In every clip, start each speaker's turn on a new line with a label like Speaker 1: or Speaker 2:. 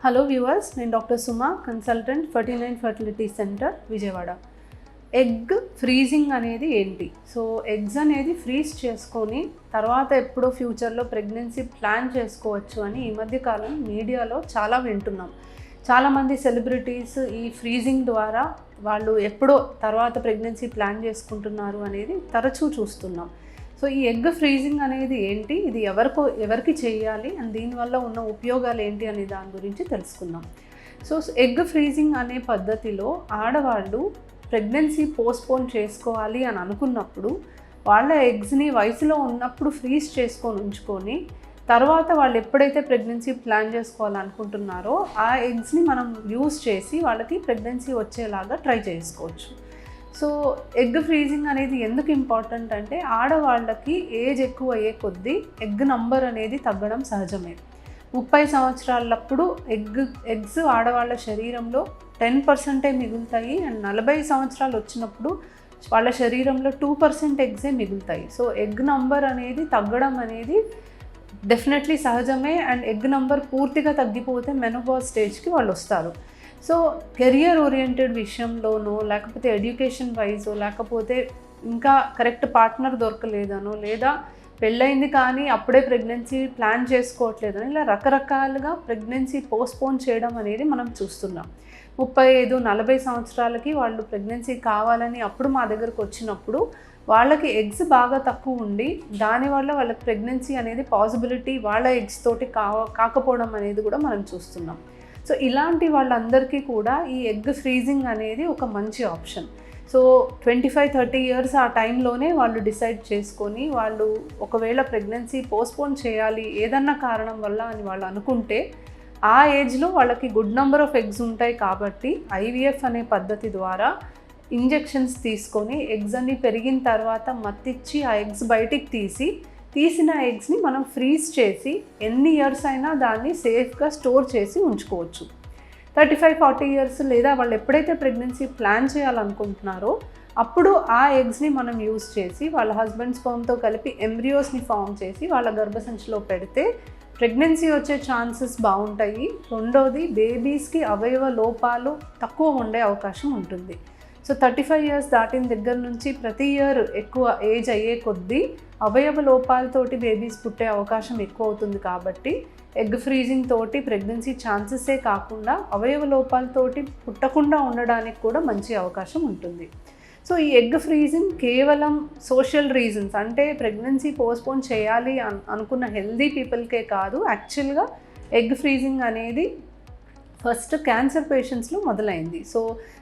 Speaker 1: Hello viewers, నేను doctor Suma, consultant 49 fertility centre Vijayawada. Egg freezing అనేది ఏంటి? సో ఎగ్స్ అనేది ఫ్రీజ్ చేసుకొని తర్వాత ఎప్పుడో ఫ్యూచర్లో ప్రెగ్నెన్సీ ప్లాన్ చేసుకోవచ్చు అని ఈ మధ్య కాలం మీడియాలో చాలా వింటున్నాం. చాలామంది సెలబ్రిటీస్ ఈ ఫ్రీజింగ్ ద్వారా వాళ్ళు ఎప్పుడో తర్వాత ప్రెగ్నెన్సీ ప్లాన్ చేసుకుంటున్నారు అనేది తరచూ చూస్తున్నాం. సో ఈ ఎగ్ ఫ్రీజింగ్ అనేది ఏంటి, ఇది ఎవరికి చేయాలి అండ్ దీనివల్ల ఉన్న ఉపయోగాలు ఏంటి అనే దాని గురించి తెలుసుకుందాం. సో ఎగ్ ఫ్రీజింగ్ అనే పద్ధతిలో ఆడవాళ్ళు ప్రెగ్నెన్సీ పోస్ట్పోన్ చేసుకోవాలి అని అనుకున్నప్పుడు వాళ్ళ ఎగ్స్ని వయసులో ఉన్నప్పుడు ఫ్రీజ్ చేసుకొని ఉంచుకొని తర్వాత వాళ్ళు ఎప్పుడైతే ప్రెగ్నెన్సీ ప్లాన్ చేసుకోవాలనుకుంటున్నారో ఆ ఎగ్స్ని మనం యూజ్ చేసి వాళ్ళకి ప్రెగ్నెన్సీ వచ్చేలాగా ట్రై చేసుకోవచ్చు. సో ఎగ్ ఫ్రీజింగ్ అనేది ఎందుకు ఇంపార్టెంట్ అంటే ఆడవాళ్ళకి ఏజ్ ఎక్కువ అయ్యే కొద్దీ ఎగ్ నంబర్ అనేది తగ్గడం సహజమే. 30 సంవత్సరాలప్పుడు ఎగ్స్ ఆడవాళ్ళ శరీరంలో 10% మిగులుతాయి అండ్ 40 సంవత్సరాలు వచ్చినప్పుడు వాళ్ళ శరీరంలో 2% ఎగ్సే మిగులుతాయి. సో ఎగ్ నంబర్ అనేది తగ్గడం అనేది డెఫినెట్లీ సహజమే అండ్ ఎగ్ నంబర్ పూర్తిగా తగ్గిపోతే మెనోపాజ్ స్టేజ్కి వాళ్ళు వస్తారు. సో కెరియర్ ఓరియంటెడ్ విషయంలోనో లేకపోతే ఎడ్యుకేషన్ వైజో లేకపోతే ఇంకా కరెక్ట్ పార్ట్నర్ దొరకలేదనో లేదా పెళ్ళయింది కానీ అప్పుడే ప్రెగ్నెన్సీ ప్లాన్ చేసుకోవట్లేదని ఇలా రకరకాలుగా ప్రెగ్నెన్సీ పోస్ట్పోన్ చేయడం అనేది మనం చూస్తున్నాం. 35-40 సంవత్సరాలకి వాళ్ళు ప్రెగ్నెన్సీ కావాలని అప్పుడు మా దగ్గరకు వచ్చినప్పుడు వాళ్ళకి ఎగ్స్ బాగా తక్కువ ఉండి దానివల్ల వాళ్ళకి ప్రెగ్నెన్సీ అనేది పాసిబిలిటీ వాళ్ళ ఎగ్స్ తోటి కాకపోవడం అనేది కూడా మనం చూస్తున్నాం. సో ఇలాంటి వాళ్ళందరికీ కూడా ఈ ఎగ్ ఫ్రీజింగ్ అనేది ఒక మంచి ఆప్షన్. సో 25-30 ఇయర్స్ ఆ టైంలోనే వాళ్ళు డిసైడ్ చేసుకొని వాళ్ళు ఒకవేళ ప్రెగ్నెన్సీ పోస్ట్పోన్ చేయాలి ఏదన్నా కారణం వల్ల అని వాళ్ళు అనుకుంటే ఆ ఏజ్లో వాళ్ళకి గుడ్ నెంబర్ ఆఫ్ ఎగ్స్ ఉంటాయి కాబట్టి IVF అనే పద్ధతి ద్వారా ఇంజెక్షన్స్ తీసుకొని ఎగ్స్ అన్ని పెరిగిన తర్వాత మత్తిచ్చి ఆ ఎగ్స్ బయటికి తీసిన ఎగ్స్ని మనం ఫ్రీజ్ చేసి ఎన్ని ఇయర్స్ అయినా దాన్ని సేఫ్గా స్టోర్ చేసి ఉంచుకోవచ్చు. 35-40 ఇయర్స్ లేదా వాళ్ళు ఎప్పుడైతే ప్రెగ్నెన్సీ ప్లాన్ చేయాలనుకుంటున్నారో అప్పుడు ఆ ఎగ్స్ని మనం యూజ్ చేసి వాళ్ళ హస్బెండ్ స్పర్మ్తో కలిపి ఎంబ్రియోస్ని ఫామ్ చేసి వాళ్ళ గర్భసంచిలో పెడితే ప్రెగ్నెన్సీ వచ్చే ఛాన్సెస్ బాగుంటాయి. రెండోది బేబీస్కి అవయవ లోపాలు తక్కువ ఉండే అవకాశం ఉంటుంది. సో 35 ఇయర్స్ దాటిన దగ్గర నుంచి ప్రతి ఇయర్ ఎక్కువ ఏజ్ అయ్యే కొద్దీ అవయవ లోపాలతోటి బేబీస్ పుట్టే అవకాశం ఎక్కువ అవుతుంది కాబట్టి ఎగ్ ఫ్రీజింగ్ తోటి ప్రెగ్నెన్సీ ఛాన్సెసే కాకుండా అవయవ లోపాలతోటి పుట్టకుండా ఉండడానికి కూడా మంచి అవకాశం ఉంటుంది. సో ఈ ఎగ్ ఫ్రీజింగ్ కేవలం సోషల్ రీజన్స్ అంటే ప్రెగ్నెన్సీ పోస్ట్పోన్ చేయాలి అనుకున్న హెల్దీ పీపుల్కే కాదు, యాక్చువల్గా ఎగ్ ఫ్రీజింగ్ అనేది ఫస్ట్ క్యాన్సర్ పేషెంట్స్లో మొదలైంది. సో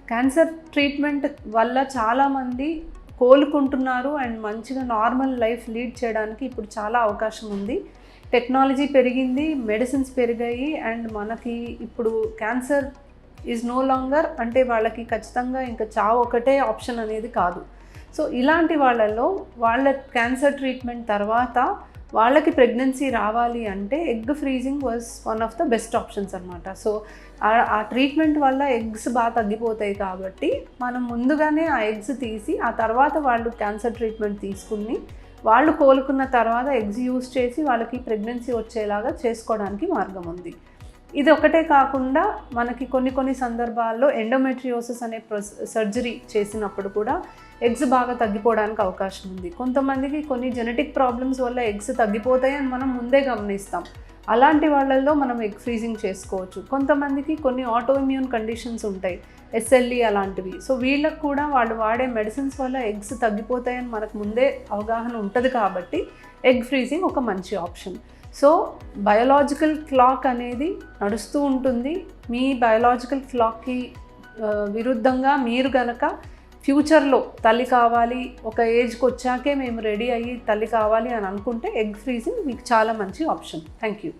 Speaker 1: క్యాన్సర్ ట్రీట్మెంట్ వల్ల చాలామంది కోలుకుంటున్నారు అండ్ మంచిగా నార్మల్ లైఫ్ లీడ్ చేయడానికి ఇప్పుడు చాలా అవకాశం ఉంది. టెక్నాలజీ పెరిగింది, మెడిసిన్స్ పెరిగాయి అండ్ మనకి ఇప్పుడు క్యాన్సర్ ఈజ్ నో లాంగర్ అంటే వాళ్ళకి ఖచ్చితంగా ఇంకా చావు ఒకటే ఆప్షన్ అనేది కాదు. సో ఇలాంటి వాళ్ళలో వాళ్ళ క్యాన్సర్ ట్రీట్మెంట్ తర్వాత వాళ్ళకి ప్రెగ్నెన్సీ రావాలి అంటే egg freezing was one of the best options అనమాట. సో ఆ ట్రీట్మెంట్ వల్ల ఎగ్స్ బాగా తగ్గిపోతాయి కాబట్టి మనం ముందుగానే ఆ ఎగ్స్ తీసి ఆ తర్వాత వాళ్ళు క్యాన్సర్ ట్రీట్మెంట్ తీసుకుని వాళ్ళు కోలుకున్న తర్వాత ఎగ్స్ యూజ్ చేసి వాళ్ళకి ప్రెగ్నెన్సీ వచ్చేలాగా చేసుకోవడానికి మార్గం ఉంది. ఇది ఒకటే కాకుండా మనకి కొన్ని సందర్భాల్లో ఎండోమెట్రియోసిస్ అనే సర్జరీ చేసినప్పుడు కూడా ఎగ్స్ బాగా తగ్గిపోవడానికి అవకాశం ఉంది. కొంతమందికి కొన్ని జెనెటిక్ ప్రాబ్లమ్స్ వల్ల ఎగ్స్ తగ్గిపోతాయి అని మనం ముందే గమనిస్తాం. అలాంటి వాళ్ళల్లో మనం ఎగ్ ఫ్రీజింగ్ చేసుకోవచ్చు. కొంతమందికి కొన్ని ఆటోఇమ్యూన్ కండిషన్స్ ఉంటాయి, SLE అలాంటివి. సో వీళ్ళకి కూడా వాళ్ళు వాడే మెడిసిన్స్ వల్ల ఎగ్స్ తగ్గిపోతాయని మనకు ముందే అవగాహన ఉంటుంది కాబట్టి ఎగ్ ఫ్రీజింగ్ ఒక మంచి ఆప్షన్. సో బయోలాజికల్ క్లాక్ అనేది నడుస్తూ ఉంటుంది. మీ బయోలాజికల్ క్లాక్కి విరుద్ధంగా మీరు గనక ఫ్యూచర్లో తల్లి కావాలి, ఒక ఏజ్కి వచ్చాకే మేము రెడీ అయ్యి తల్లి కావాలి అని అనుకుంటే ఎగ్ ఫ్రీజింగ్ మీకు చాలా మంచి ఆప్షన్. Thank you.